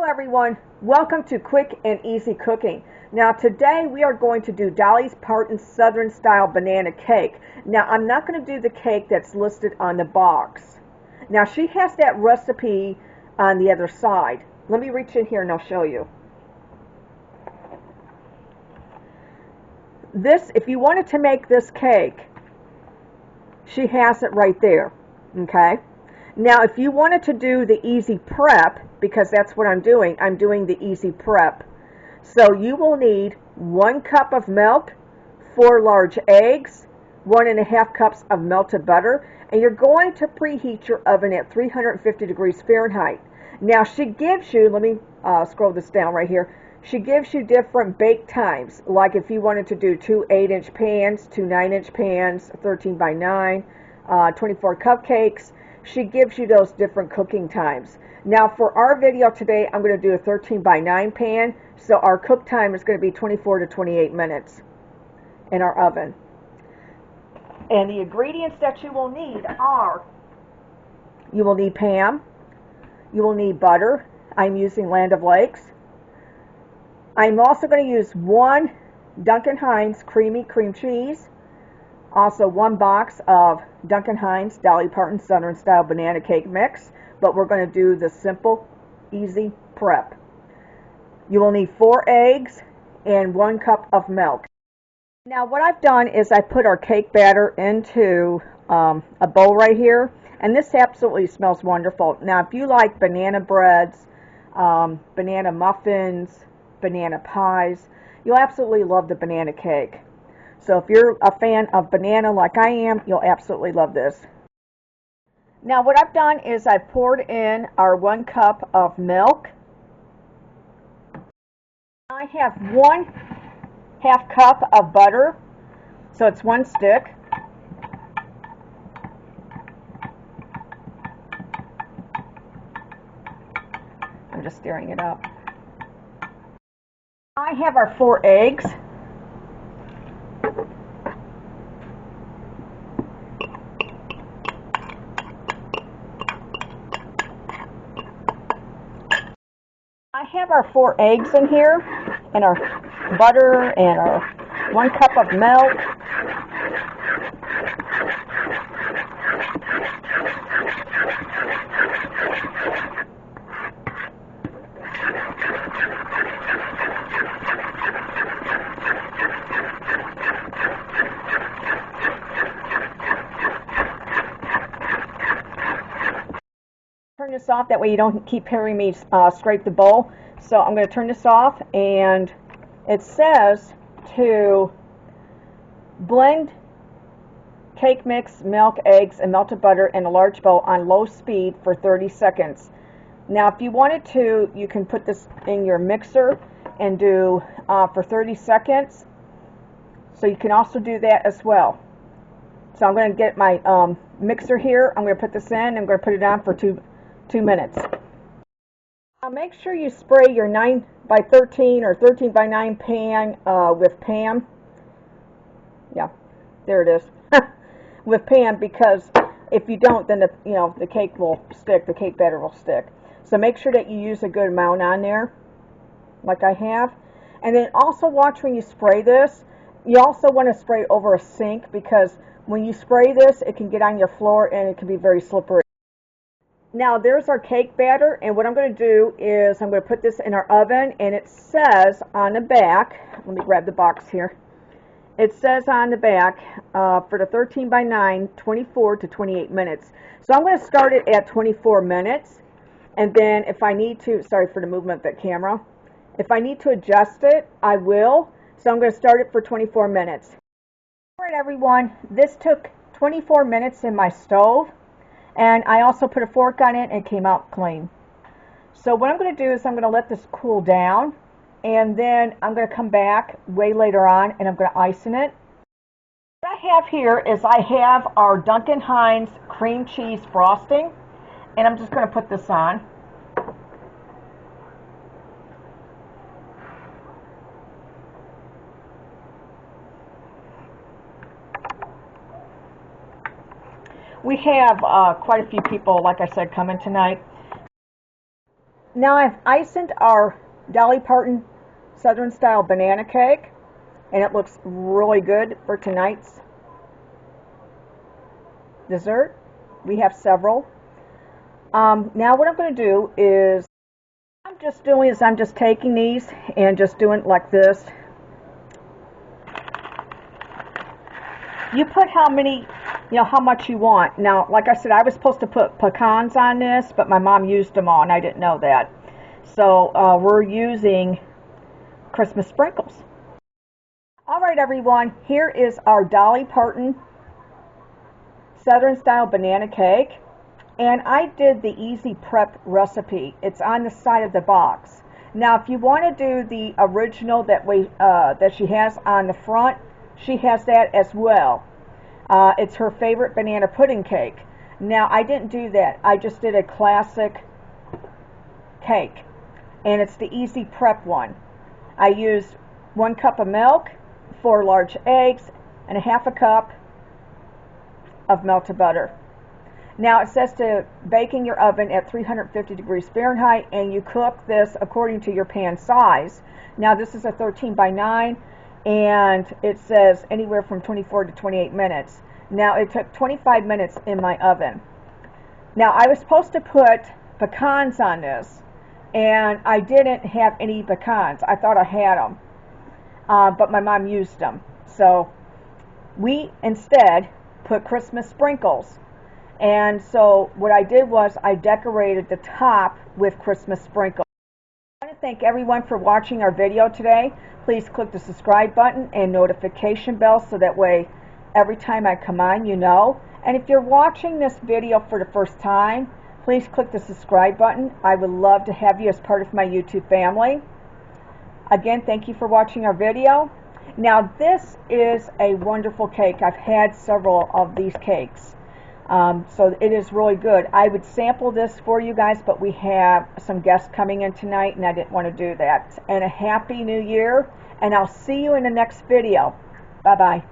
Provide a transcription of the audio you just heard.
Hello everyone, welcome to Quick and Easy Cooking. Now today we are going to do Dolly's Parton Southern Style Banana Cake. Now I'm not going to do the cake that's listed on the box. Now she has that recipe on the other side. Let me reach in here and I'll show you. This, if you wanted to make this cake, she has it right there, okay? Now if you wanted to do the easy prep, because that's what I'm doing the easy prep. So you will need 1 cup of milk, 4 large eggs, 1.5 cups of melted butter, and you're going to preheat your oven at 350 degrees Fahrenheit. Now she gives you, let me scroll this down right here, she gives you different bake times, like if you wanted to do 2 8-inch pans, 2 9-inch pans, 13 by 9, 24 cupcakes. She gives you those different cooking times. Now for our video today, I'm going to do a 13 by 9 pan, so our cook time is going to be 24 to 28 minutes in our oven. And the ingredients that you will need are, you will need Pam, you will need butter. I'm using Land O'Lakes. I'm also going to use 1 Duncan Hines creamy cream cheese, also 1 box of Duncan Hines Dolly Parton Southern Style Banana Cake Mix, but we're going to do the simple, easy prep. You will need 4 eggs and 1 cup of milk. Now what I've done is I put our cake batter into a bowl right here, and this absolutely smells wonderful. Now if you like banana breads, banana muffins, banana pies, you'll absolutely love the banana cake. So if you're a fan of banana like I am, you'll absolutely love this. Now what I've done is I poured in our 1 cup of milk. I have 1/2 cup of butter, so it's 1 stick. I'm just stirring it up. I have our 4 eggs. I have our 4 eggs in here, and our butter, and our 1 cup of milk. Turn this off, that way you don't keep hearing me scrape the bowl. So I'm going to turn this off, and it says to blend cake mix, milk, eggs, and melted butter in a large bowl on low speed for 30 seconds. Now if you wanted to, you can put this in your mixer and do for 30 seconds. So you can also do that as well. So I'm going to get my mixer here. I'm going to put this in. I'm going to put it on for 2 minutes. Now make sure you spray your 9 by 13 or 13 by 9 pan with Pam. Yeah, there it is. With Pam, because if you don't, then the cake will stick. The cake batter will stick. So make sure that you use a good amount on there, like I have. And then also watch when you spray this. You also want to spray over a sink, because when you spray this, it can get on your floor and it can be very slippery. Now there's our cake batter, and what I'm going to do is I'm going to put this in our oven, and it says on the back, let me grab the box here, it says on the back for the 13 by 9, 24 to 28 minutes. So I'm going to start it at 24 minutes, and then if I need to, sorry for the movement of that camera, if I need to adjust it, I will. So I'm going to start it for 24 minutes. Alright everyone, this took 24 minutes in my stove. And I also put a fork on it and it came out clean. So what I'm going to do is I'm going to let this cool down, and then I'm going to come back way later on and I'm going to ice-in it. What I have here is I have our Duncan Hines cream cheese frosting, and I'm just going to put this on. We have quite a few people, like I said, coming tonight. Now I've iced our Dolly Parton Southern style banana cake, and it looks really good for tonight's dessert. We have several. Now what I'm going to do is, I'm just taking these and just doing it like this. You put how many, how much you want. Now, like I said, I was supposed to put pecans on this, but my mom used them all, and I didn't know that. So we're using Christmas sprinkles. All right, everyone, here is our Dolly Parton Southern style banana cake. And I did the easy prep recipe. It's on the side of the box. Now, if you want to do the original that she has on the front, she has that as well. It's her favorite banana pudding cake. Now, I didn't do that. I just did a classic cake, and it's the easy prep one. I used 1 cup of milk, 4 large eggs, and a half a cup of melted butter. Now it says to bake in your oven at 350 degrees Fahrenheit, and you cook this according to your pan size. Now this is a 13 by 9, and it says anywhere from 24 to 28 minutes. Now it took 25 minutes in my oven. Now I was supposed to put pecans on this, and I didn't have any pecans. I thought I had them, but my mom used them. So we instead put Christmas sprinkles. And so what I did was I decorated the top with Christmas sprinkles. I want to thank everyone for watching our video today. Please click the subscribe button and notification bell so that way every time I come on you know. And if you're watching this video for the first time, please click the subscribe button. I would love to have you as part of my YouTube family. Again, thank you for watching our video. Now this is a wonderful cake. I've had several of these cakes. So it is really good. I would sample this for you guys, but we have some guests coming in tonight, and I didn't want to do that. And a Happy New Year, and I'll see you in the next video. Bye-bye.